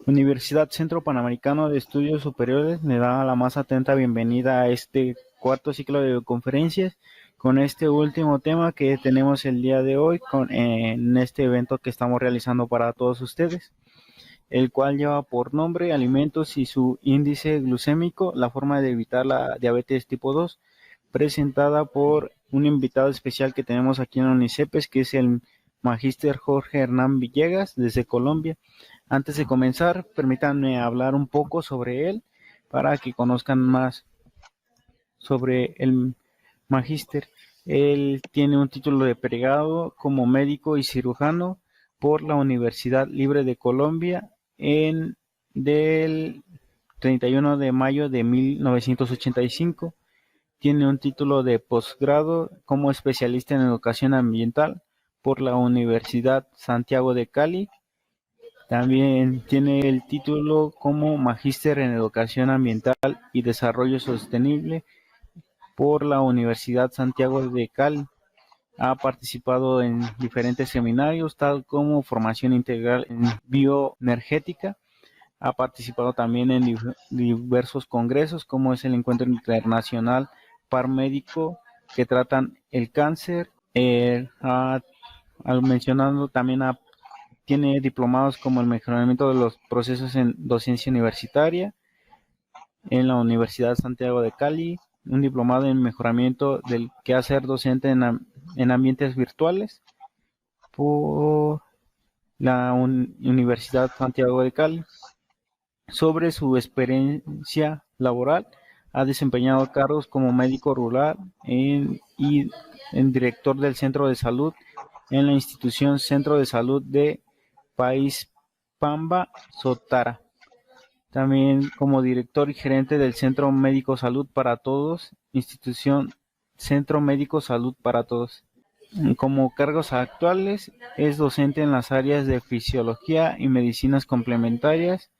Universidad Centro Panamericano de Estudios Superiores le da la más atenta bienvenida a este cuarto ciclo de conferencias con este último tema que tenemos el día de hoy en este evento que estamos realizando para todos ustedes, el cual lleva por nombre Alimentos y su índice glucémico, la forma de evitar la diabetes tipo 2, presentada por un invitado especial que tenemos aquí en la UNICEPES, que es el Magíster Jorge Hernán Villegas desde Colombia. Antes de comenzar, permítanme hablar un poco sobre él para que conozcan más sobre el magíster. Él tiene un título de pregrado como médico y cirujano por la Universidad Libre de Colombia en del 31 de mayo de 1985. Tiene un título de posgrado como especialista en educación ambiental por la Universidad Santiago de Cali. También tiene el título como magíster en educación ambiental y desarrollo sostenible por la Universidad Santiago de Cali. Ha participado en diferentes seminarios, tal como formación integral en bioenergética. Ha participado también en diversos congresos, como es el Encuentro Internacional Par Médico, que tratan el cáncer. Mencionando también tiene diplomados como el mejoramiento de los procesos en docencia universitaria en la Universidad Santiago de Cali, un diplomado en mejoramiento del quehacer docente en ambientes virtuales por la Universidad Santiago de Cali. Sobre su experiencia laboral, ha desempeñado cargos como médico rural y en director del centro de salud en la institución Centro de Salud de País Pamba, Sotara. También como director y gerente del Centro Médico Salud para Todos, institución Centro Médico Salud para Todos. Como cargos actuales, es docente en las áreas de fisiología y medicinas complementarias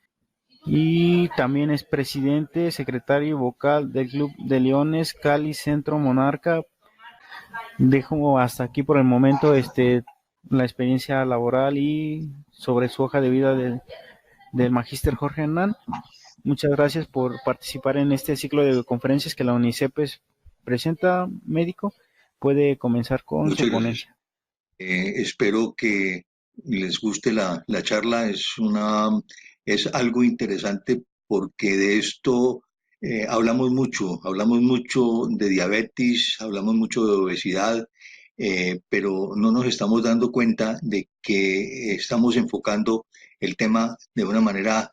y también es presidente, secretario y vocal del Club de Leones Cali Centro Monarca. Dejo hasta aquí por el momento la experiencia laboral y sobre su hoja de vida del magíster Jorge Hernán. Muchas gracias por participar en este ciclo de conferencias que la UNICEPES presenta, médico. Puede comenzar con su Muchas gracias. ponencia. Espero que les guste la charla. Es algo interesante porque de esto hablamos mucho de diabetes, hablamos mucho de obesidad, pero no nos estamos dando cuenta de que estamos enfocando el tema de una manera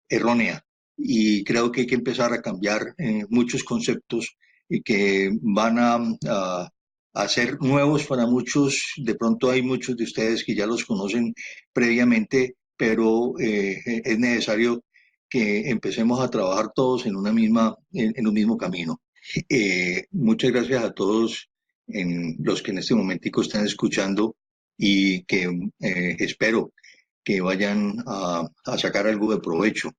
errónea. Y creo que hay que empezar a cambiar muchos conceptos y que van a ser nuevos para muchos. De pronto hay muchos de ustedes que ya los conocen previamente, pero es necesario que empecemos a trabajar todos en un mismo camino. Muchas gracias a todos los que en este momentico están escuchando y que espero que vayan a sacar algo de provecho.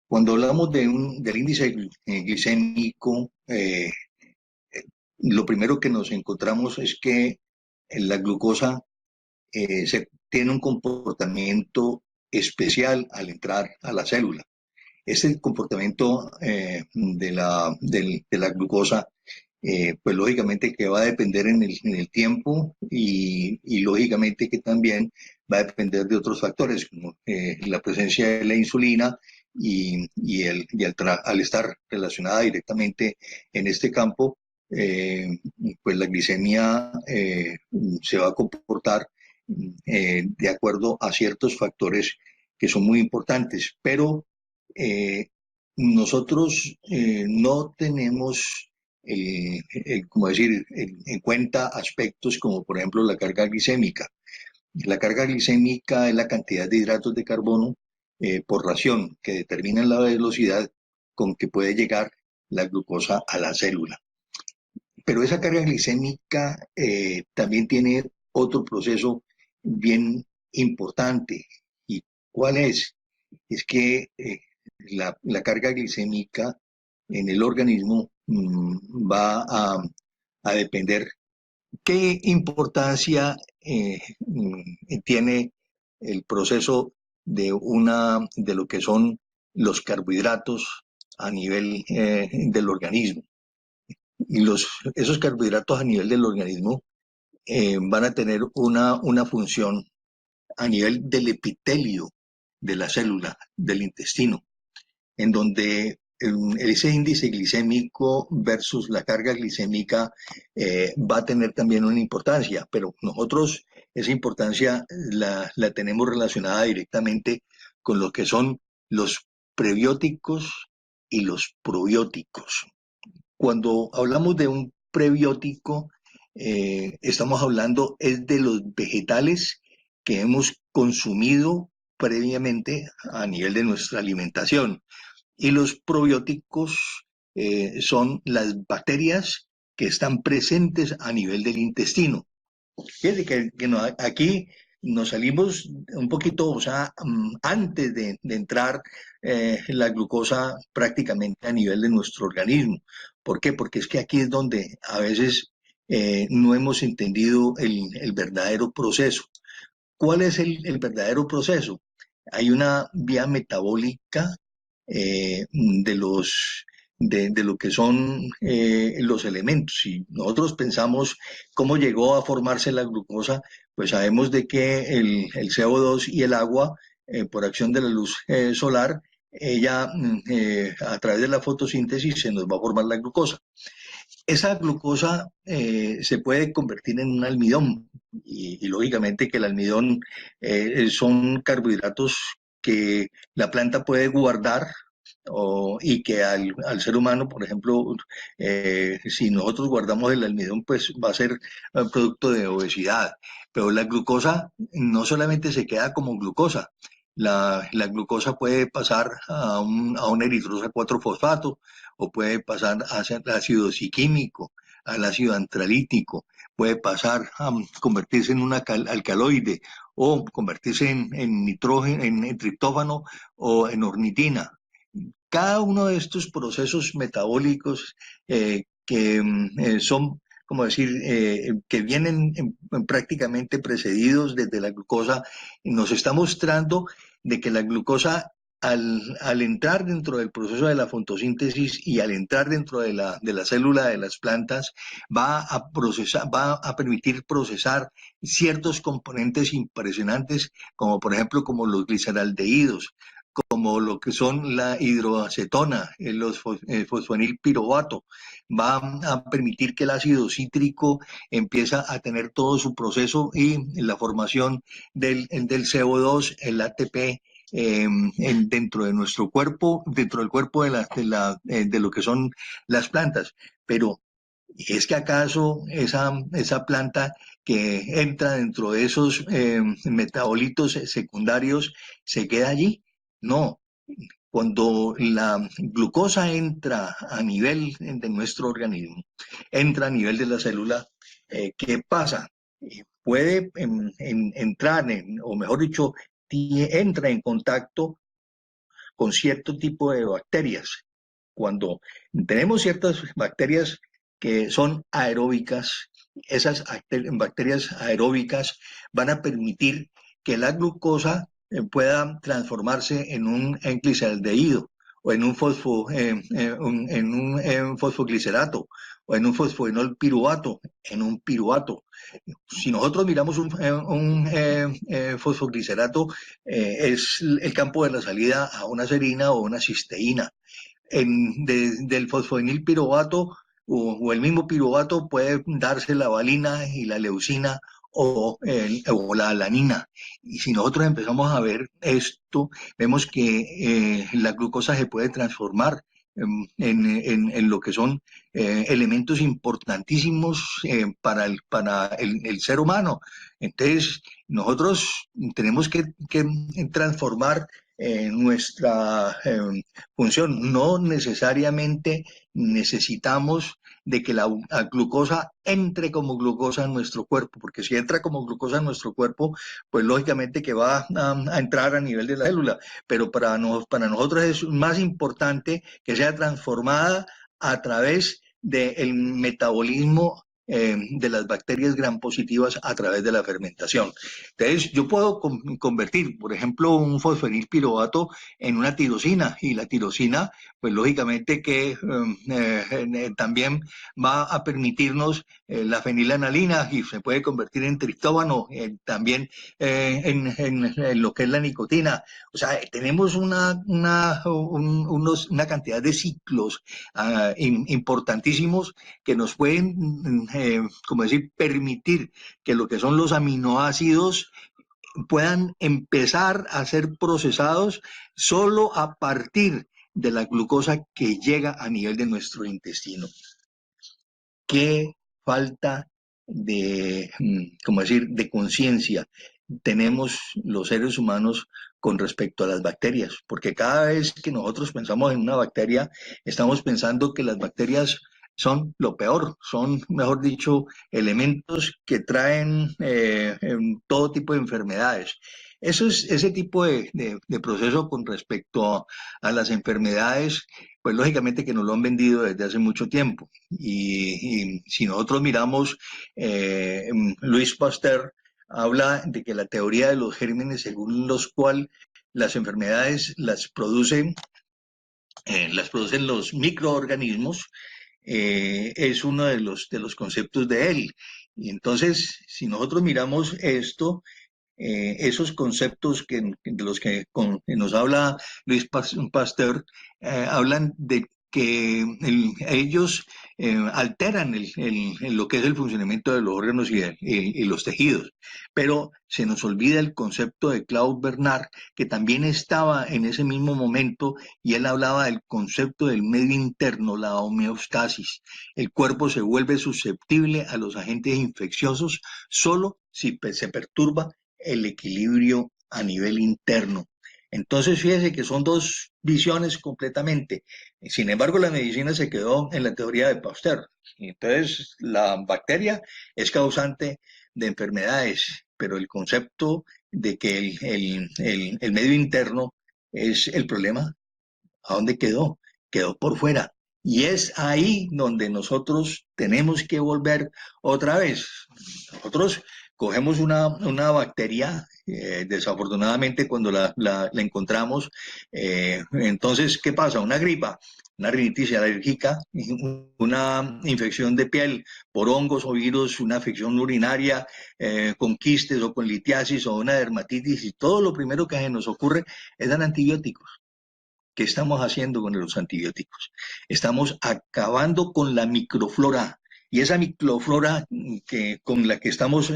Cuando hablamos del índice glicémico, lo primero que nos encontramos es que la glucosa tiene un comportamiento especial al entrar a la célula. Este comportamiento de la glucosa, pues lógicamente que va a depender en el tiempo y lógicamente que también va a depender de otros factores, como la presencia de la insulina al estar relacionada directamente en este campo, eh, pues la glicemia se va a comportar de acuerdo a ciertos factores que son muy importantes, pero eh, nosotros no tenemos, como decir, en cuenta aspectos como por ejemplo la carga glicémica. La carga glicémica es la cantidad de hidratos de carbono por ración que determina la velocidad con que puede llegar la glucosa a la célula. Pero esa carga glicémica también tiene otro proceso bien importante. ¿Y cuál es? Es que la carga glicémica en el organismo va a depender qué importancia tiene el proceso de lo que son los carbohidratos a nivel del organismo. Y esos carbohidratos a nivel del organismo van a tener una función a nivel del epitelio de la célula, del intestino, en donde ese índice glicémico versus la carga glicémica va a tener también una importancia, pero nosotros esa importancia la tenemos relacionada directamente con lo que son los prebióticos y los probióticos. Cuando hablamos de un prebiótico, estamos hablando es de los vegetales que hemos consumido previamente a nivel de nuestra alimentación. Y los probióticos son las bacterias que están presentes a nivel del intestino. Fíjate aquí nos salimos un poquito, o sea, antes de entrar la glucosa prácticamente a nivel de nuestro organismo. ¿Por qué? Porque es que aquí es donde a veces no hemos entendido el verdadero proceso. ¿Cuál es el verdadero proceso? Hay una vía metabólica de de lo que son los elementos. Si nosotros pensamos cómo llegó a formarse la glucosa, pues sabemos de que el CO2 y el agua, por acción de la luz solar, ella a través de la fotosíntesis se nos va a formar la glucosa. Esa glucosa se puede convertir en un almidón y lógicamente que el almidón son carbohidratos que la planta puede guardar y que al ser humano, por ejemplo, si nosotros guardamos el almidón, pues va a ser producto de obesidad. Pero la glucosa no solamente se queda como glucosa, la glucosa puede pasar a un eritrosa 4-fosfato o puede pasar hacia el ácido ciclímico, al ácido antralítico, puede pasar a convertirse en un alcaloide o convertirse en nitrógeno, en triptófano o en ornitina. Cada uno de estos procesos metabólicos que son, como decir, que vienen prácticamente precedidos desde la glucosa, nos está mostrando de que la glucosa al entrar dentro del proceso de la fotosíntesis y al entrar dentro de la célula de las plantas, va a permitir procesar ciertos componentes impresionantes, como por ejemplo como los gliceraldehídos, como lo que son la hidroacetona, el fosfonilpiruvato, va a permitir que el ácido cítrico empieza a tener todo su proceso y la formación del CO2, el ATP, dentro de nuestro cuerpo, dentro del cuerpo de lo que son las plantas. Pero ¿es que acaso esa planta que entra dentro de esos metabolitos secundarios se queda allí? No, cuando la glucosa entra a nivel de nuestro organismo, entra a nivel de la célula, ¿qué pasa? Puede entrar, o mejor dicho, entra en contacto con cierto tipo de bacterias. Cuando tenemos ciertas bacterias que son aeróbicas, esas bacterias aeróbicas van a permitir que la glucosa pueda transformarse en un glicaldehído o en un, fosfoglicerato o en un fosfoenol piruvato, en un piruvato. Si nosotros miramos fosfoglicerato, es el campo de la salida a una serina o una cisteína. Del fosfoenilpiruvato o el mismo piruvato puede darse la valina y la leucina o la alanina. Y si nosotros empezamos a ver esto, vemos que la glucosa se puede transformar en lo que son elementos importantísimos para el ser humano. Entonces, nosotros tenemos que transformar nuestra función. No necesariamente necesitamos de que la glucosa entre como glucosa en nuestro cuerpo, porque si entra como glucosa en nuestro cuerpo, pues lógicamente que va a entrar a nivel de la célula, pero para nosotros es más importante que sea transformada a través del metabolismo de las bacterias gram positivas a través de la fermentación. Entonces, yo puedo convertir, por ejemplo, un fosfenilpiruvato en una tirosina, y la tirosina, pues lógicamente que también va a permitirnos la fenilanalina, y se puede convertir en triptófano, también en lo que es la nicotina. O sea, tenemos una cantidad de ciclos importantísimos que nos pueden, como decir, permitir que lo que son los aminoácidos puedan empezar a ser procesados solo a partir de la glucosa que llega a nivel de nuestro intestino. Qué falta de, como decir, de conciencia tenemos los seres humanos con respecto a las bacterias, porque cada vez que nosotros pensamos en una bacteria, estamos pensando que las bacterias son lo peor, son, mejor dicho, elementos que traen todo tipo de enfermedades. Eso es ese tipo de proceso con respecto a las enfermedades, pues lógicamente que nos lo han vendido desde hace mucho tiempo. Y si nosotros miramos, Luis Pasteur habla de que la teoría de los gérmenes, según los cuales las enfermedades las producen los microorganismos, es uno de los conceptos de él. Y entonces, si nosotros miramos esto, esos conceptos de los que nos habla Luis Pasteur, hablan de que ellos alteran lo que es el funcionamiento de los órganos y los tejidos. Pero se nos olvida el concepto de Claude Bernard, que también estaba en ese mismo momento, y él hablaba del concepto del medio interno, la homeostasis. El cuerpo se vuelve susceptible a los agentes infecciosos solo si se perturba el equilibrio a nivel interno. Entonces, fíjese que son dos visiones completamente. Sin embargo, la medicina se quedó en la teoría de Pasteur. Entonces, la bacteria es causante de enfermedades, pero el concepto de que el medio interno es el problema, ¿a dónde quedó? Quedó por fuera. Y es ahí donde nosotros tenemos que volver otra vez. Nosotros cogemos una bacteria, desafortunadamente cuando la encontramos, entonces, ¿qué pasa? Una gripa, una rinitis alérgica, una infección de piel por hongos o virus, una afección urinaria con quistes o con litiasis o una dermatitis, y todo lo primero que se nos ocurre es dar antibióticos. ¿Qué estamos haciendo con los antibióticos? Estamos acabando con la microflora. Y esa microflora con la que estamos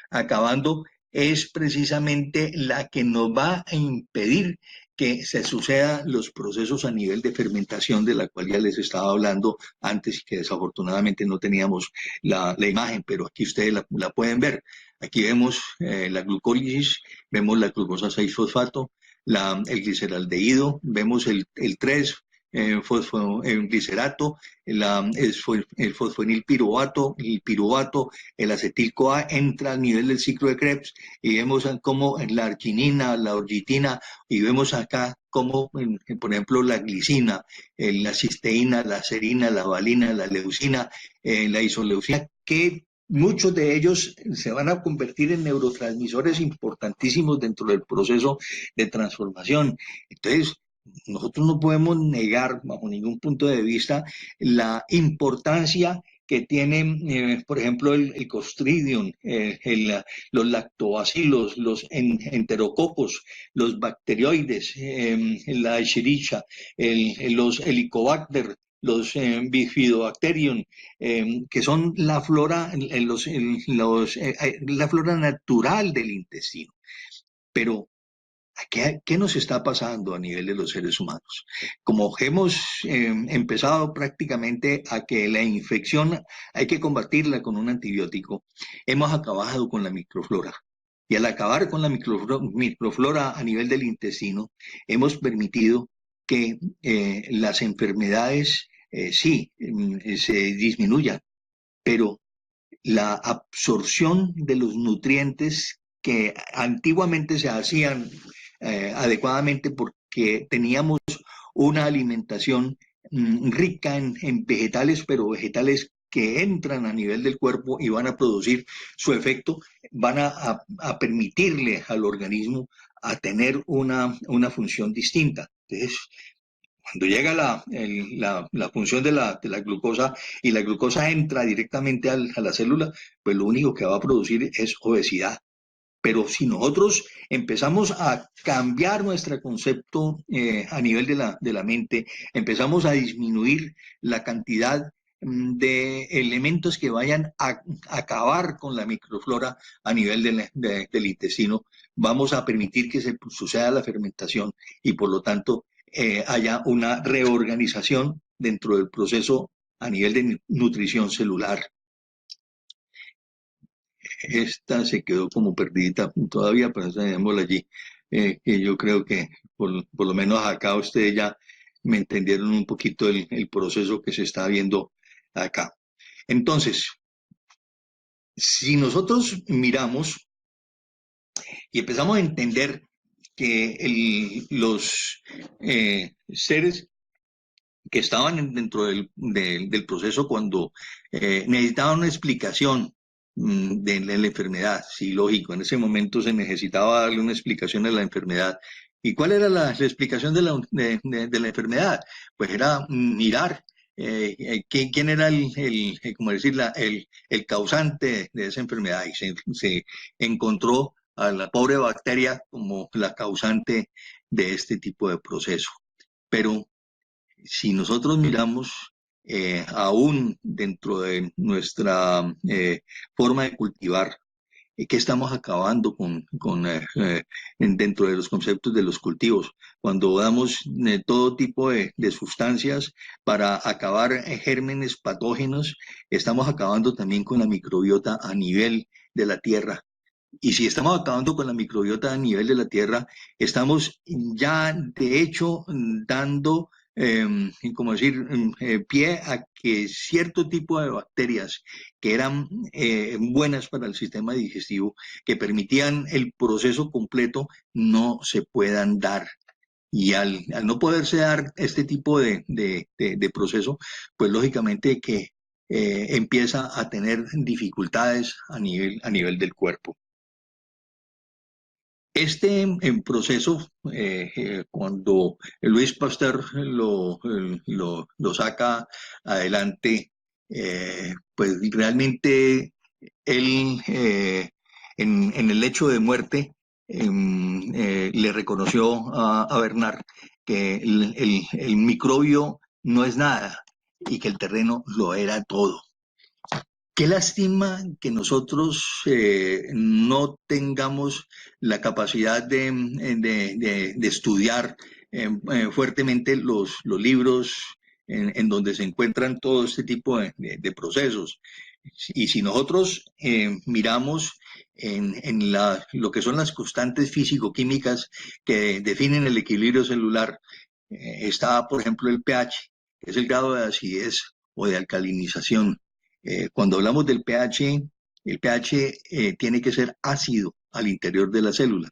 acabando es precisamente la que nos va a impedir que se sucedan los procesos a nivel de fermentación, de la cual ya les estaba hablando antes, y que desafortunadamente no teníamos la imagen, pero aquí ustedes la pueden ver. Aquí vemos la glucólisis, vemos la glucosa 6-fosfato, el gliceraldehído, vemos el 3 glicerato, el fosfonilpiruvato, el piruvato, el acetil-CoA entra al nivel del ciclo de Krebs, y vemos cómo la arginina, la orgitina, y vemos acá cómo, por ejemplo, la glicina, la cisteína, la serina, la valina, la leucina, la isoleucina, que muchos de ellos se van a convertir en neurotransmisores importantísimos dentro del proceso de transformación. Entonces, nosotros no podemos negar bajo ningún punto de vista la importancia que tienen, por ejemplo, el Clostridium, los lactobacilos, los enterococos, los bacterioides, la Escherichia, los Helicobacter, los Bifidobacterium, que son la flora, la flora natural del intestino. Pero ¿qué nos está pasando a nivel de los seres humanos? Como hemos empezado prácticamente a que la infección hay que combatirla con un antibiótico, hemos acabado con la microflora. Y al acabar con la microflora a nivel del intestino, hemos permitido que las enfermedades sí se disminuyan, pero la absorción de los nutrientes que antiguamente se hacían adecuadamente porque teníamos una alimentación rica en vegetales, pero vegetales que entran a nivel del cuerpo y van a producir su efecto, van a permitirle al organismo a tener una función distinta. Entonces, cuando llega la función de la glucosa y la glucosa entra directamente a la célula, pues lo único que va a producir es obesidad. Pero si nosotros empezamos a cambiar nuestro concepto a nivel de la mente, empezamos a disminuir la cantidad de elementos que vayan a acabar con la microflora a nivel del intestino, vamos a permitir que se suceda la fermentación y por lo tanto haya una reorganización dentro del proceso a nivel de nutrición celular. Esta se quedó como perdidita todavía, pero dejémosla allí. Que yo creo que por lo menos acá ustedes ya me entendieron un poquito el proceso que se está viendo acá. Entonces, si nosotros miramos y empezamos a entender que los seres que estaban dentro del proceso cuando necesitaban una explicación de la enfermedad, sí, lógico, en ese momento se necesitaba darle una explicación a la enfermedad. ¿Y cuál era la explicación de la enfermedad? Pues era mirar quién era como decir, el causante de esa enfermedad y se encontró a la pobre bacteria como la causante de este tipo de proceso. Pero si nosotros miramos aún dentro de nuestra forma de cultivar, ¿qué estamos acabando dentro de los conceptos de los cultivos? Cuando damos todo tipo de sustancias para acabar gérmenes patógenos, estamos acabando también con la microbiota a nivel de la tierra. Y si estamos acabando con la microbiota a nivel de la tierra, estamos ya de hecho dando, como decir, pie a que cierto tipo de bacterias que eran buenas para el sistema digestivo, que permitían el proceso completo, no se puedan dar. Y al no poderse dar este tipo de proceso, pues lógicamente que empieza a tener dificultades a nivel del cuerpo. Este proceso, cuando Luis Pasteur lo saca adelante, pues realmente él, en el lecho de muerte, le reconoció a Bernard que el microbio no es nada y que el terreno lo era todo. Qué lástima que nosotros no tengamos la capacidad de estudiar fuertemente los libros en donde se encuentran todo este tipo de procesos. Y si nosotros miramos en lo que son las constantes físico-químicas que definen el equilibrio celular, está, por ejemplo, el pH, que es el grado de acidez o de alcalinización. Cuando hablamos del pH, el pH tiene que ser ácido al interior de la célula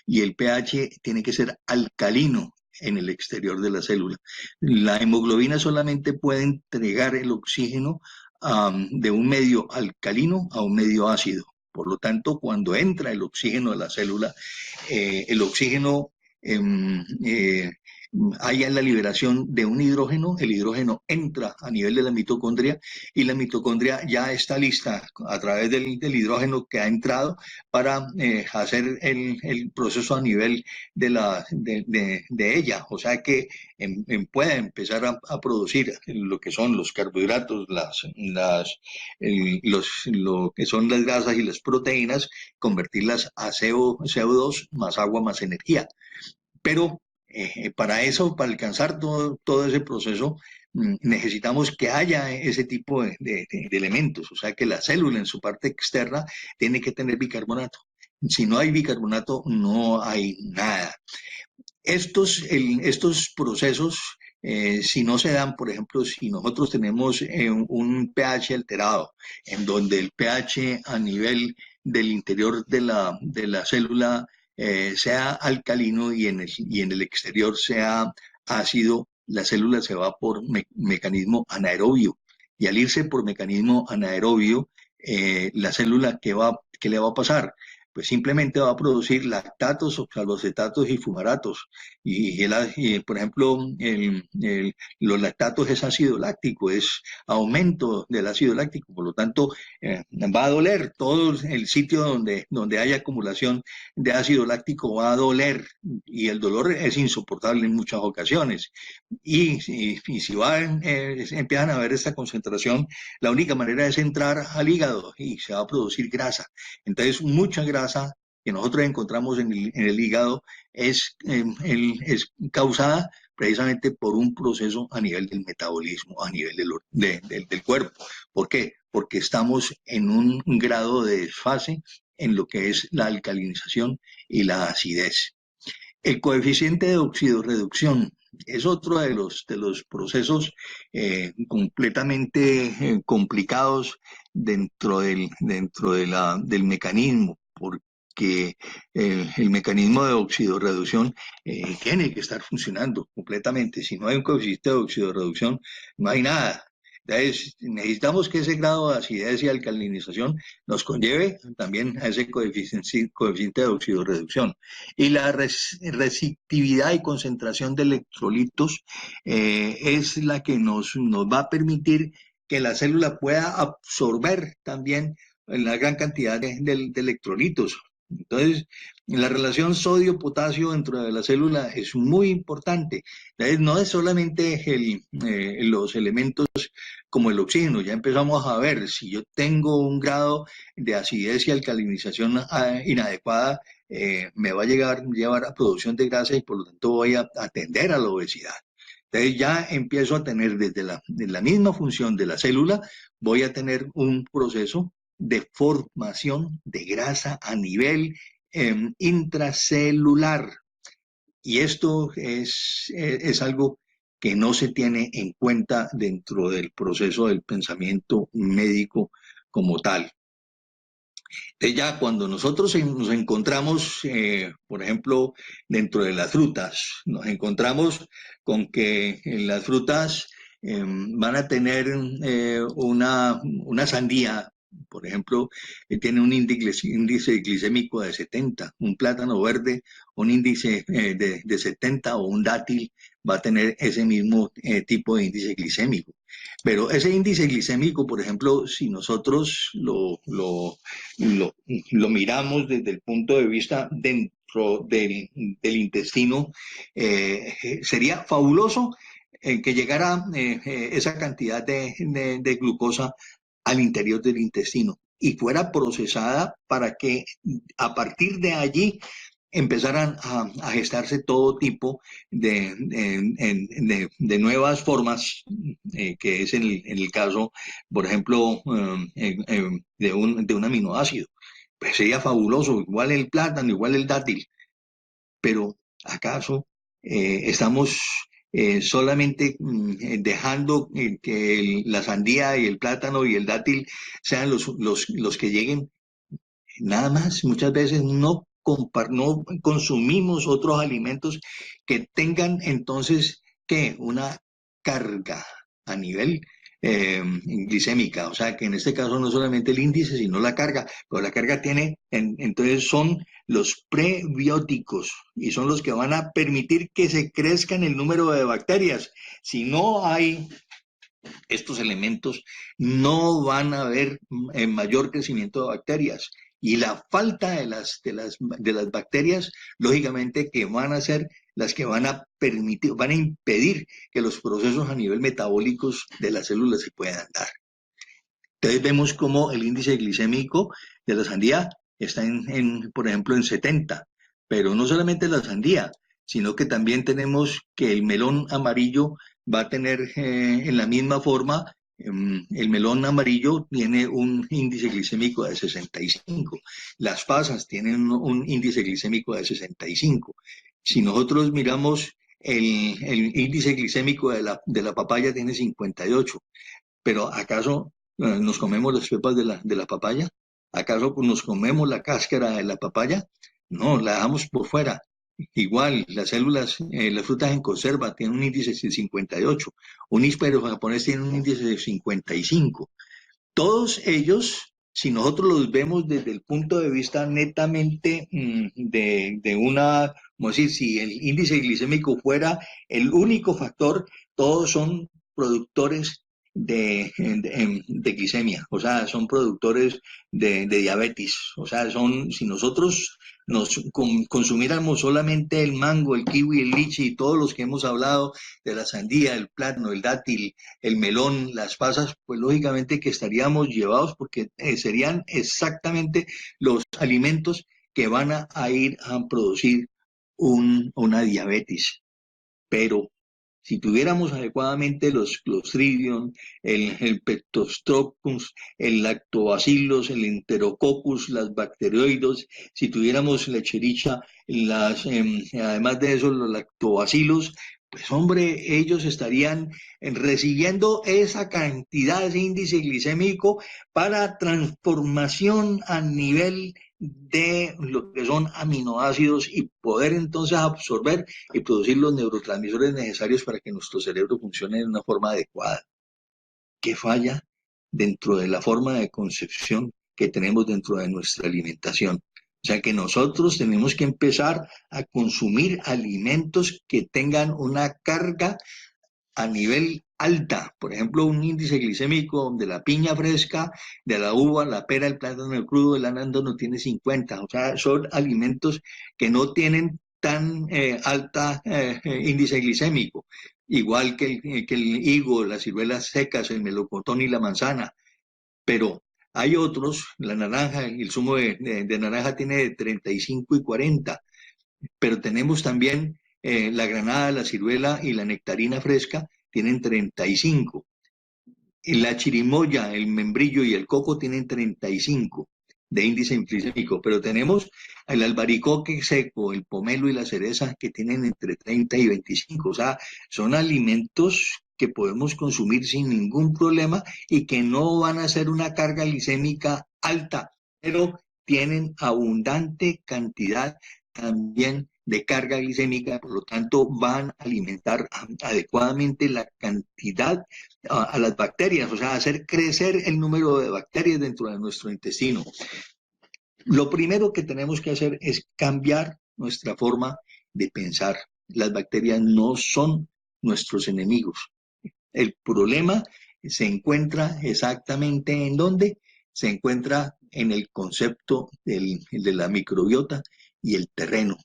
y el pH tiene que ser alcalino en el exterior de la célula. La hemoglobina solamente puede entregar el oxígeno de un medio alcalino a un medio ácido. Por lo tanto, cuando entra el oxígeno a la célula, el oxígeno haya la liberación de un hidrógeno, el hidrógeno entra a nivel de la mitocondria y la mitocondria ya está lista a través del hidrógeno que ha entrado para hacer el proceso a nivel de ella. O sea que puede empezar a producir lo que son los carbohidratos, lo que son las grasas y las proteínas, convertirlas a CO2 más agua más energía. Pero para eso, para alcanzar todo ese proceso, necesitamos que haya ese tipo de elementos, o sea que la célula en su parte externa tiene que tener bicarbonato. Si no hay bicarbonato, no hay nada. Estos procesos, si no se dan, por ejemplo, si nosotros tenemos un pH alterado, en donde el pH a nivel del interior de la célula sea alcalino y en el exterior sea ácido, la célula se va por mecanismo anaerobio Y al irse por mecanismo anaerobio, la célula, ¿qué le va a pasar? Pues simplemente va a producir lactatos, oxalocetatos y fumaratos. Por ejemplo, los lactatos es ácido láctico, es aumento del ácido láctico, por lo tanto, va a doler. Todo el sitio donde hay acumulación de ácido láctico va a doler y el dolor es insoportable en muchas ocasiones. Y si empiezan a ver esta concentración, la única manera es entrar al hígado y se va a producir grasa. Entonces, mucha grasa que nosotros encontramos en el hígado es causada precisamente por un proceso a nivel del metabolismo, a nivel del cuerpo. ¿Por qué? Porque estamos en un grado de desfase en lo que es la alcalinización y la acidez. El coeficiente de oxidorreducción es otro de los procesos completamente complicados del mecanismo, porque el mecanismo de oxidorreducción tiene que estar funcionando completamente. Si no hay un coeficiente de oxidorreducción, no hay nada. Entonces, necesitamos que ese grado de acidez y alcalinización nos conlleve también a ese coeficiente de oxidorreducción. Y la receptividad y concentración de electrolitos es la que nos va a permitir que la célula pueda absorber también la gran cantidad de electrolitos. Entonces, la relación sodio-potasio dentro de la célula es muy importante. Entonces, no es solamente los elementos como el oxígeno, ya empezamos a ver, si yo tengo un grado de acidez y alcalinización inadecuada, me va a llevar a producción de grasa y por lo tanto voy a atender a la obesidad. Entonces ya empiezo a tener de la misma función de la célula, voy a tener un proceso de formación de grasa a nivel intracelular. Y esto es algo que no se tiene en cuenta dentro del proceso del pensamiento médico como tal. Ya cuando nosotros nos encontramos, por ejemplo, dentro de las frutas, nos encontramos con que las frutas van a tener una sandía, por ejemplo, tiene un índice glicémico de 70, un plátano verde, un índice de 70 o un dátil va a tener ese mismo tipo de índice glicémico. Pero ese índice glicémico, por ejemplo, si nosotros lo miramos desde el punto de vista dentro del intestino, sería fabuloso que llegara esa cantidad de glucosa al interior del intestino y fuera procesada para que a partir de allí empezaran a gestarse todo tipo de nuevas formas, que es en el caso, por ejemplo, de un aminoácido. Pues sería fabuloso, igual el plátano, igual el dátil, pero ¿acaso estamos solamente dejando que la sandía y el plátano y el dátil sean los que lleguen? Nada más, muchas veces no consumimos otros alimentos que tengan entonces que una carga a nivel glicémica, o sea que en este caso no solamente el índice, sino la carga, pero la carga entonces son los prebióticos y son los que van a permitir que se crezcan el número de bacterias. Si no hay estos elementos, no van a haber mayor crecimiento de bacterias. Y la falta de las bacterias, lógicamente, que van a ser las que van a permitir, van a impedir que los procesos a nivel metabólicos de las células se puedan dar. Entonces vemos como el índice glicémico de la sandía está por ejemplo, en 70, pero no solamente la sandía, sino que también tenemos que el melón amarillo va a tener en la misma forma, el melón amarillo tiene un índice glicémico de 65, las pasas tienen un índice glicémico de 65. Si nosotros miramos el índice glicémico de la papaya tiene 58, pero ¿acaso nos comemos las pepas de la papaya? ¿Acaso nos comemos la cáscara de la papaya? No, la dejamos por fuera. igual, las células, las frutas en conserva tienen un índice de 58, un níspero japonés tiene un índice de 55. Todos ellos, si nosotros los vemos desde el punto de vista netamente de una, como decir, si el índice glicémico fuera el único factor, todos son productores de glicemia, o sea, son productores de diabetes, o sea, son, si nosotros consumiéramos solamente el mango, el kiwi, el lichi y todos los que hemos hablado de la sandía, el plátano, el dátil, el melón, las pasas, pues lógicamente que estaríamos llevados porque serían exactamente los alimentos que van a ir a producir una diabetes. Pero si tuviéramos adecuadamente los Clostridium, el Pectostrocus, el Lactobacillus, el Enterococcus, las bacteroides, si tuviéramos la Escherichia, además de eso los Lactobacillus, pues hombre, ellos estarían recibiendo esa cantidad, ese índice glicémico para transformación a nivel de lo que son aminoácidos y poder entonces absorber y producir los neurotransmisores necesarios para que nuestro cerebro funcione de una forma adecuada. ¿Qué falla dentro de la forma de concepción que tenemos dentro de nuestra alimentación? O sea que nosotros tenemos que empezar a consumir alimentos que tengan una carga a nivel alta, por ejemplo, un índice glicémico de la piña fresca, de la uva, la pera, el plátano el crudo, el arándano tiene 50, o sea, son alimentos que no tienen tan alta índice glicémico, igual que el higo, las ciruelas secas, el melocotón y la manzana, pero hay otros, la naranja, el zumo de naranja tiene de 35 y 40, pero tenemos también la granada, la ciruela y la nectarina fresca tienen 35. Y la chirimoya, el membrillo y el coco tienen 35 de índice glicémico, pero tenemos el albaricoque seco, el pomelo y la cereza que tienen entre 30 y 25. O sea, son alimentos que podemos consumir sin ningún problema y que no van a ser una carga glicémica alta, pero tienen abundante cantidad también de carga glicémica, por lo tanto van a alimentar adecuadamente la cantidad a las bacterias, o sea, hacer crecer el número de bacterias dentro de nuestro intestino. Lo primero que tenemos que hacer es cambiar nuestra forma de pensar. Las bacterias no son nuestros enemigos. El problema se encuentra exactamente en dónde? Se encuentra en el concepto de la microbiota y el terreno.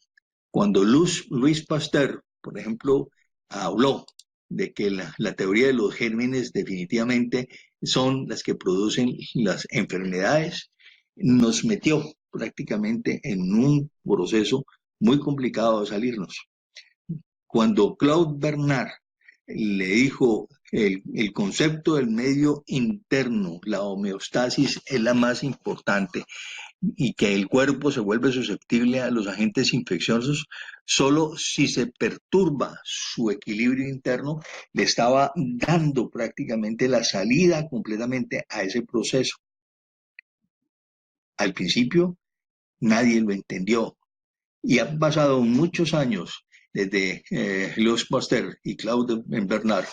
Cuando Luis Pasteur, por ejemplo, habló de que la teoría de los gérmenes definitivamente son las que producen las enfermedades, nos metió prácticamente en un proceso muy complicado de salirnos. Cuando Claude Bernard le dijo el concepto del medio interno, la homeostasis es la más importante, y que el cuerpo se vuelve susceptible a los agentes infecciosos solo si se perturba su equilibrio interno, le estaba dando prácticamente la salida completamente a ese proceso. Al principio nadie lo entendió y han pasado muchos años desde Louis Pasteur y Claude Bernard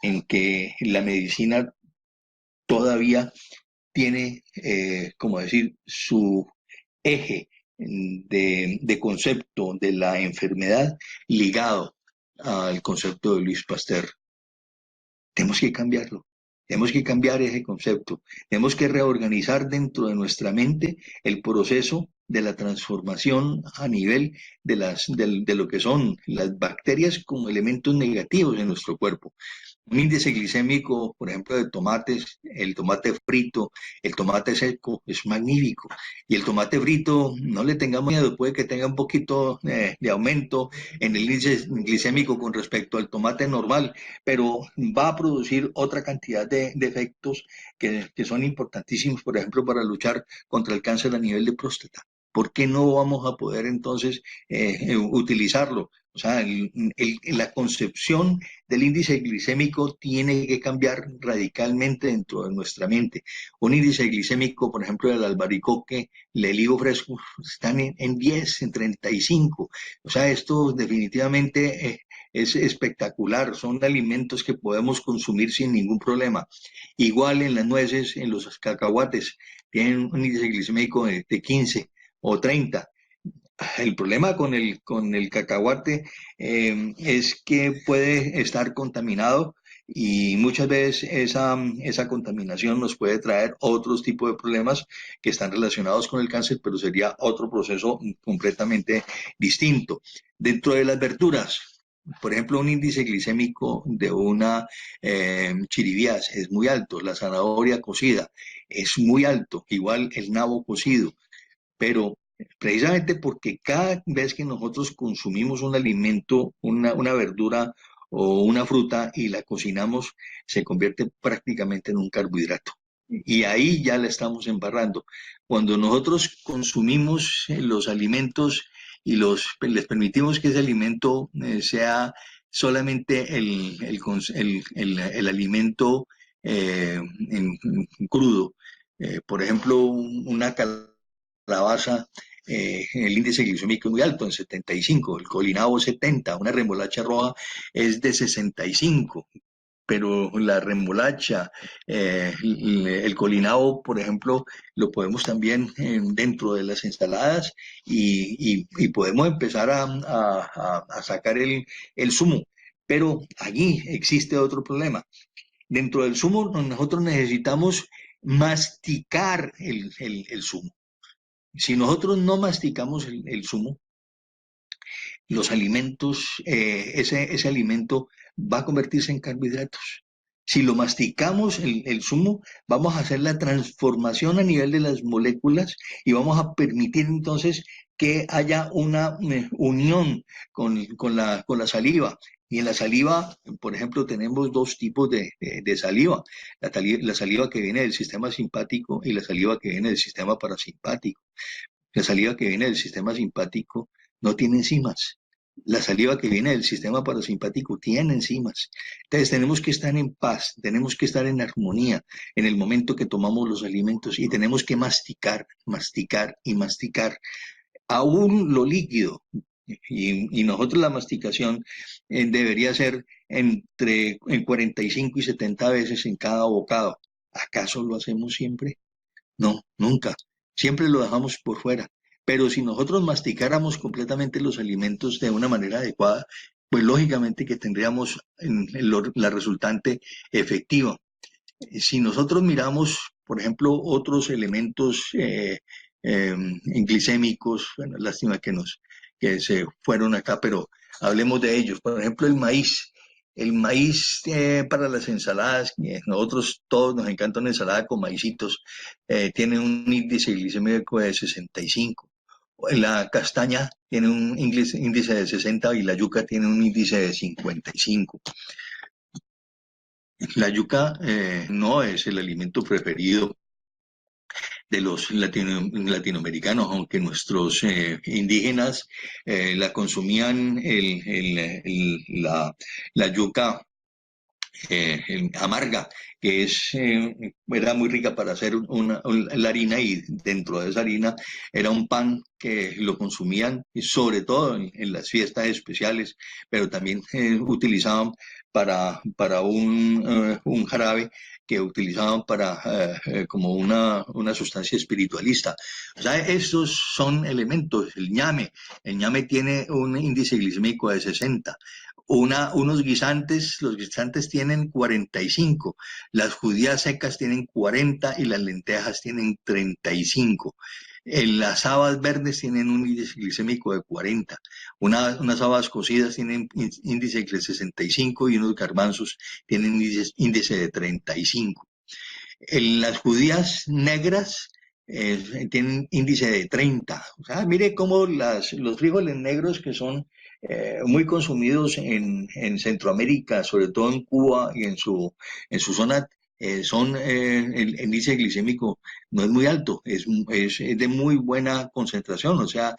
en que la medicina todavía tiene, como decir, su eje de concepto de la enfermedad ligado al concepto de Luis Pasteur. Tenemos que cambiarlo. Tenemos que cambiar ese concepto. Tenemos que reorganizar dentro de nuestra mente el proceso de la transformación a nivel de lo que son las bacterias como elementos negativos en nuestro cuerpo. Un índice glicémico, por ejemplo, de tomates, el tomate frito, el tomate seco, es magnífico. Y el tomate frito, no le tengamos miedo, puede que tenga un poquito de aumento en el índice glicémico con respecto al tomate normal, pero va a producir otra cantidad de efectos que son importantísimos, por ejemplo, para luchar contra el cáncer a nivel de próstata. ¿por qué no vamos a poder entonces utilizarlo? O sea, la concepción del índice glicémico tiene que cambiar radicalmente dentro de nuestra mente. Un índice glicémico, por ejemplo, del albaricoque, el higo fresco, están en 10, en 35. O sea, esto definitivamente es espectacular. Son alimentos que podemos consumir sin ningún problema. Igual en las nueces, en los cacahuates, tienen un índice glicémico de 15 o 30. El problema con el cacahuate es que puede estar contaminado y muchas veces esa contaminación nos puede traer otros tipos de problemas que están relacionados con el cáncer, pero sería otro proceso completamente distinto. Dentro de las verduras, por ejemplo, un índice glicémico de una chiribías es muy alto, la zanahoria cocida es muy alto, igual el nabo cocido, pero precisamente porque cada vez que nosotros consumimos un alimento, una verdura o una fruta y la cocinamos, se convierte prácticamente en un carbohidrato. Y ahí ya la estamos embarrando. Cuando nosotros consumimos los alimentos y les permitimos que ese alimento sea solamente el alimento crudo, por ejemplo, una calabaza, el índice glicémico es muy alto, en 75, el colinabo 70, una remolacha roja es de 65, pero la remolacha, el colinabo, por ejemplo, lo podemos también dentro de las ensaladas y podemos empezar a sacar el zumo. Pero allí existe otro problema. Dentro del zumo nosotros necesitamos masticar el zumo. Si nosotros no masticamos el zumo, los alimentos, ese alimento va a convertirse en carbohidratos. Si lo masticamos el zumo, vamos a hacer la transformación a nivel de las moléculas y vamos a permitir entonces que haya una unión con la saliva. Y en la saliva, por ejemplo, tenemos dos tipos de saliva. La saliva que viene del sistema simpático y la saliva que viene del sistema parasimpático. La saliva que viene del sistema simpático no tiene enzimas. La saliva que viene del sistema parasimpático tiene enzimas. Entonces tenemos que estar en paz, tenemos que estar en armonía en el momento que tomamos los alimentos y tenemos que masticar, masticar y masticar. Aún lo líquido, y nosotros la masticación debería ser en 45 y 70 veces en cada bocado. ¿Acaso lo hacemos siempre? No, nunca. Siempre lo dejamos por fuera. Pero si nosotros masticáramos completamente los alimentos de una manera adecuada, pues lógicamente que tendríamos la resultante efectiva. Si nosotros miramos, por ejemplo, otros elementos glicémicos, bueno, lástima que se fueron acá, pero hablemos de ellos. Por ejemplo, el maíz. El maíz para las ensaladas, nosotros todos nos encanta una ensalada con maicitos, tiene un índice glicémico de 65. La castaña tiene un índice de 60 y la yuca tiene un índice de 55. La yuca no es el alimento preferido de los latinoamericanos, aunque nuestros indígenas la consumían la yuca amarga, que era muy rica para hacer la harina y dentro de esa harina era un pan que lo consumían y sobre todo en las fiestas especiales, pero también utilizaban para un jarabe que utilizaban para como una sustancia espiritualista. O sea, estos son elementos. El ñame tiene un índice glicémico de 60. Unos guisantes, los guisantes tienen 45, las judías secas tienen 40 y las lentejas tienen 35. Las habas verdes tienen un índice glicémico de 40, unas habas cocidas tienen índice de 65 y unos garbanzos tienen índice de 35. Las judías negras tienen índice de 30. O sea, mire cómo los frijoles negros que son muy consumidos en Centroamérica, sobre todo en Cuba y en su zona, el índice glicémico no es muy alto, es de muy buena concentración, o sea,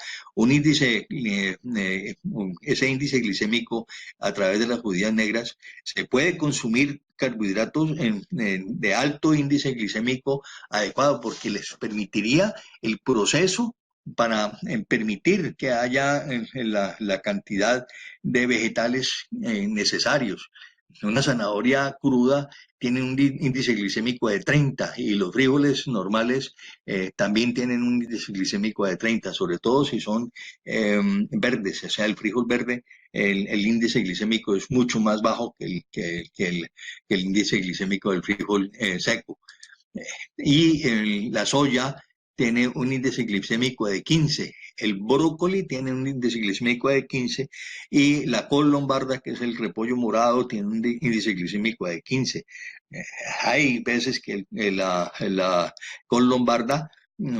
ese índice glicémico a través de las judías negras se puede consumir carbohidratos de alto índice glicémico adecuado porque les permitiría el proceso para permitir que haya la cantidad de vegetales necesarios. Una zanahoria cruda tiene un índice glicémico de 30 y los frijoles normales también tienen un índice glicémico de 30, sobre todo si son verdes, o sea, el frijol verde, el índice glicémico es mucho más bajo que el índice glicémico del frijol seco. Y la soya tiene un índice glicémico de 15, el brócoli tiene un índice glicémico de 15 y la col lombarda, que es el repollo morado, tiene un índice glicémico de 15. Eh, Hay veces que la col lombarda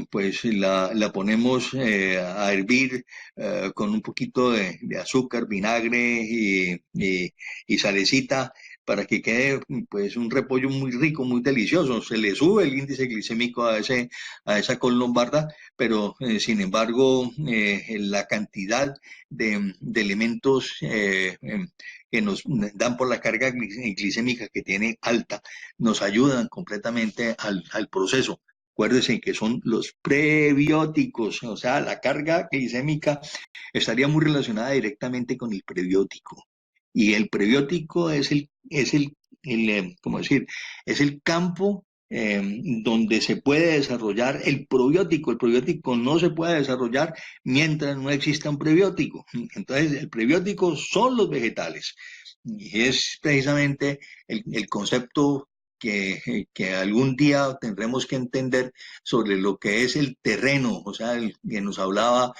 pues la ponemos a hervir con un poquito de azúcar, vinagre y salecita para que quede pues un repollo muy rico, muy delicioso. Se le sube el índice glicémico a esa col lombarda, pero sin embargo la cantidad de elementos que nos dan por la carga glicémica que tiene alta nos ayudan completamente al proceso. Acuérdense que son los prebióticos, o sea, la carga glicémica estaría muy relacionada directamente con el prebiótico. Y el prebiótico ¿cómo decir? Es el campo donde se puede desarrollar el probiótico. El probiótico no se puede desarrollar mientras no exista un prebiótico. Entonces, el prebiótico son los vegetales. Y es precisamente el concepto que algún día tendremos que entender sobre lo que es el terreno, o sea, el que nos hablaba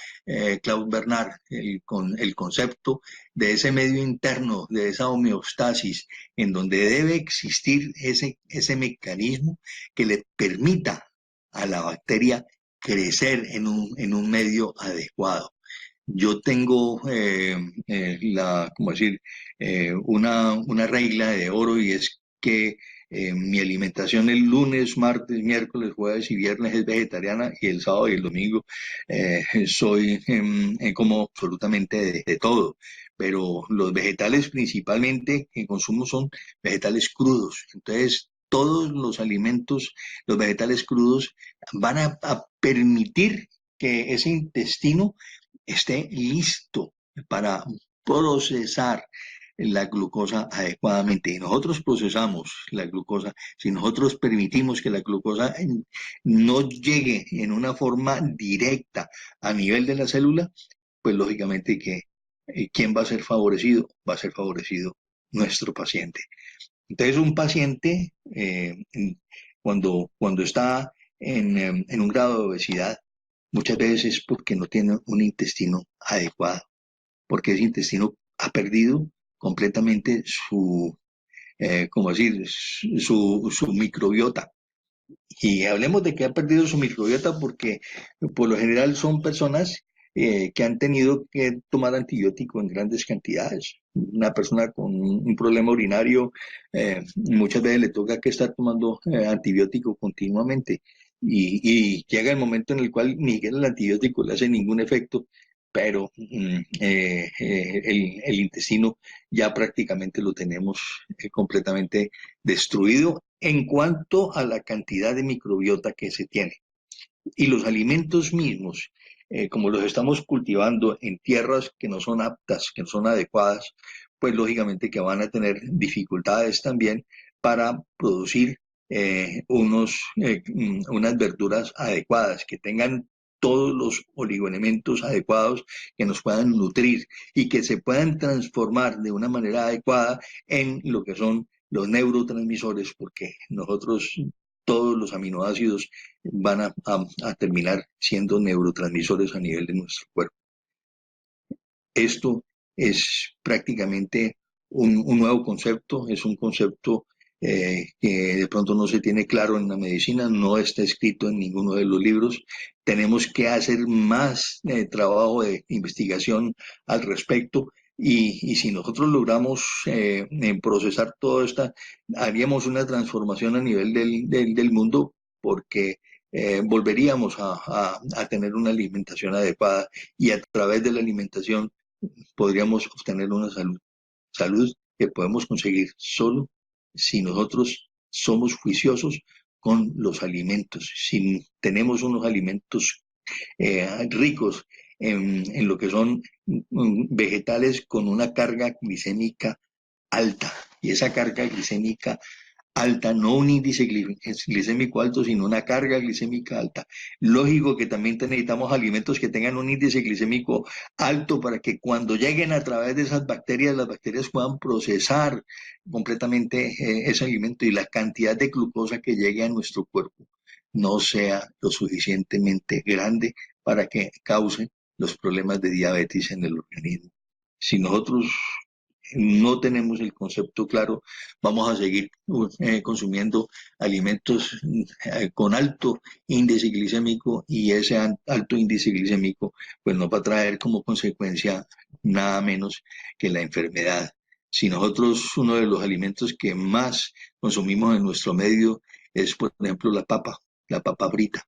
Claude Bernard, el concepto de ese medio interno, de esa homeostasis, en donde debe existir ese mecanismo que le permita a la bacteria crecer en un medio adecuado. Yo tengo ¿cómo decir? Una regla de oro y es que mi alimentación el lunes, martes, miércoles, jueves y viernes es vegetariana y el sábado y el domingo como absolutamente de todo. Pero los vegetales principalmente que consumo son vegetales crudos. Entonces, todos los alimentos, los vegetales crudos, van a permitir que ese intestino esté listo para procesar la glucosa adecuadamente. Y nosotros procesamos la glucosa, si nosotros permitimos que la glucosa no llegue en una forma directa a nivel de la célula, pues lógicamente que ¿quién va a ser favorecido? Va a ser favorecido nuestro paciente. Entonces un paciente cuando está en un grado de obesidad, muchas veces es porque no tiene un intestino adecuado, porque ese intestino ha perdido completamente ¿cómo decir? Su microbiota. Y hablemos de que ha perdido su microbiota porque por lo general son personas que han tenido que tomar antibiótico en grandes cantidades. Una persona con un problema urinario muchas veces le toca que estar tomando antibiótico continuamente y llega el momento en el cual ni siquiera el antibiótico le hace ningún efecto, pero el intestino ya prácticamente lo tenemos completamente destruido en cuanto a la cantidad de microbiota que se tiene. Y los alimentos mismos, como los estamos cultivando en tierras que no son aptas, que no son adecuadas, pues lógicamente que van a tener dificultades también para producir unas verduras adecuadas, que tengan todos los oligoelementos adecuados que nos puedan nutrir y que se puedan transformar de una manera adecuada en lo que son los neurotransmisores, porque nosotros todos los aminoácidos van a terminar siendo neurotransmisores a nivel de nuestro cuerpo. Esto es prácticamente un nuevo concepto, es un concepto que de pronto no se tiene claro en la medicina, no está escrito en ninguno de los libros. Tenemos que hacer más trabajo de investigación al respecto, Y si nosotros logramos procesar todo esto, haríamos una transformación a nivel del mundo porque volveríamos a tener una alimentación adecuada y a través de la alimentación podríamos obtener una salud que podemos conseguir solo si nosotros somos juiciosos con los alimentos, si tenemos unos alimentos ricos en lo que son vegetales con una carga glicémica alta. Y esa carga glicémica alta, no un índice glicémico alto, sino una carga glicémica alta. Lógico que también necesitamos alimentos que tengan un índice glicémico alto para que cuando lleguen a través de esas bacterias, las bacterias puedan procesar completamente ese alimento y la cantidad de glucosa que llegue a nuestro cuerpo no sea lo suficientemente grande para que cause los problemas de diabetes en el organismo. Si nosotros no tenemos el concepto claro, vamos a seguir consumiendo alimentos con alto índice glicémico y ese alto índice glicémico pues nos va a traer como consecuencia nada menos que la enfermedad. Si nosotros uno de los alimentos que más consumimos en nuestro medio es, por ejemplo, la papa frita,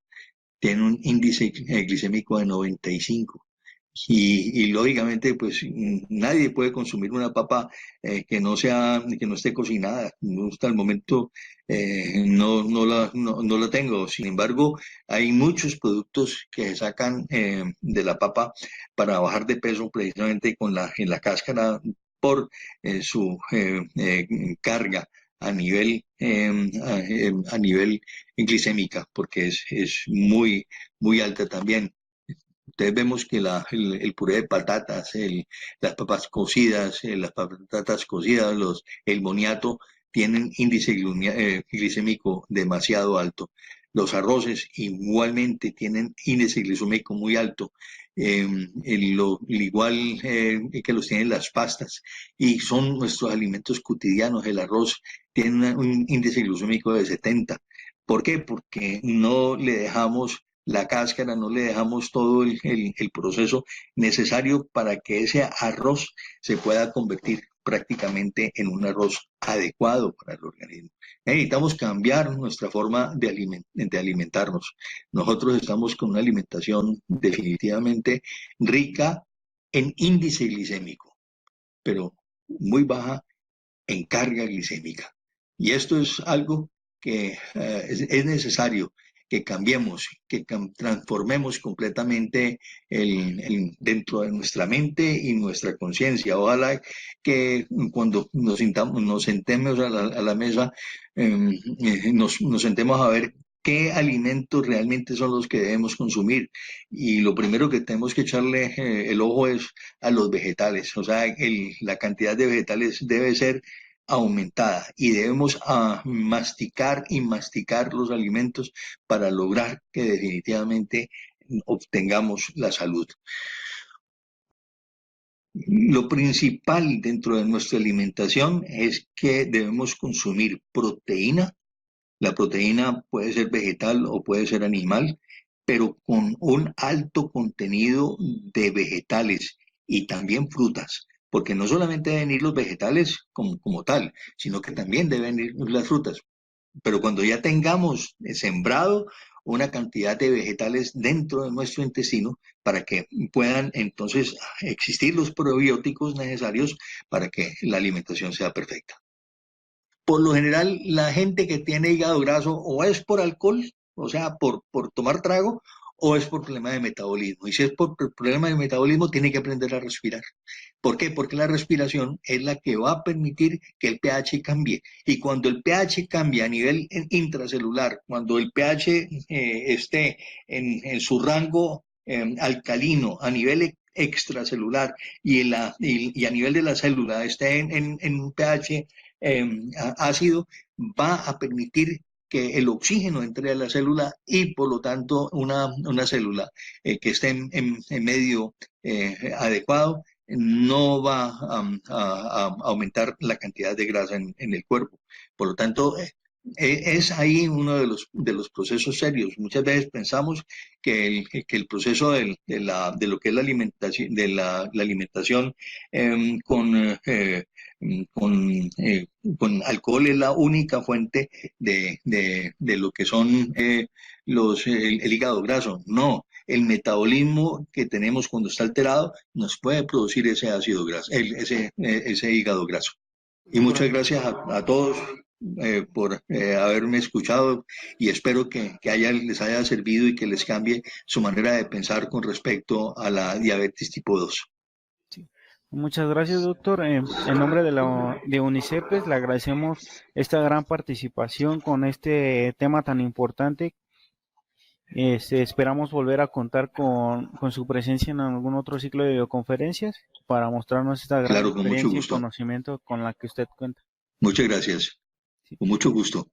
tiene un índice glicémico de 95 y lógicamente, pues nadie puede consumir una papa que no esté cocinada. No, hasta el momento no la tengo. Sin embargo, hay muchos productos que se sacan de la papa para bajar de peso precisamente en la cáscara por su carga a a nivel glicémica, porque es muy alta también. Entonces vemos que el puré de patatas, las papas cocidas, las patatas cocidas, el boniato, tienen índice glicémico demasiado alto. Los arroces igualmente tienen índice glicémico muy alto, igual que los tienen las pastas, y son nuestros alimentos cotidianos. El arroz tiene un índice glicémico de 70. ¿Por qué? Porque no le dejamos la cáscara, no le dejamos todo el proceso necesario para que ese arroz se pueda convertir prácticamente en un arroz adecuado para el organismo. Necesitamos cambiar nuestra forma de alimentarnos. Nosotros estamos con una alimentación definitivamente rica en índice glicémico, pero muy baja en carga glicémica. Y esto es algo que es necesario que cambiemos, que transformemos completamente dentro de nuestra mente y nuestra conciencia. Ojalá que cuando nos sentemos a la mesa, nos sentemos a ver qué alimentos realmente son los que debemos consumir. Y lo primero que tenemos que echarle el ojo es a los vegetales. O sea, la cantidad de vegetales debe ser aumentada y debemos masticar y masticar los alimentos para lograr que definitivamente obtengamos la salud. Lo principal dentro de nuestra alimentación es que debemos consumir proteína. La proteína puede ser vegetal o puede ser animal, pero con un alto contenido de vegetales y también frutas, porque no solamente deben ir los vegetales como tal, sino que también deben ir las frutas. Pero cuando ya tengamos sembrado una cantidad de vegetales dentro de nuestro intestino para que puedan entonces existir los probióticos necesarios para que la alimentación sea perfecta. Por lo general, la gente que tiene hígado graso o es por alcohol, o sea, por tomar trago, o es por problema de metabolismo. Y si es por problema de metabolismo, tiene que aprender a respirar. ¿Por qué? Porque la respiración es la que va a permitir que el pH cambie. Y cuando el pH cambia a nivel intracelular, cuando el pH esté en su rango alcalino a nivel extracelular y a nivel de la célula esté en un pH ácido, va a permitir que el oxígeno entre a la célula y por lo tanto una célula que esté en medio adecuado no va a aumentar la cantidad de grasa en el cuerpo. Por lo tanto, Es ahí uno de los procesos serios. Muchas veces pensamos que el proceso de lo que es la alimentación, la alimentación con, con alcohol es la única fuente de lo que son el hígado graso. No, el metabolismo que tenemos cuando está alterado nos puede producir ese ácido graso, ese hígado graso. Y muchas gracias a todos por haberme escuchado y espero les haya servido y que les cambie su manera de pensar con respecto a la diabetes tipo 2. Sí. Muchas gracias, doctor. En nombre de UNICEF, le agradecemos esta gran participación con este tema tan importante. Esperamos volver a contar con su presencia en algún otro ciclo de videoconferencias para mostrarnos esta gran Claro, con mucho experiencia y gusto. conocimiento con la que usted cuenta. Muchas gracias. Sí. Con mucho gusto.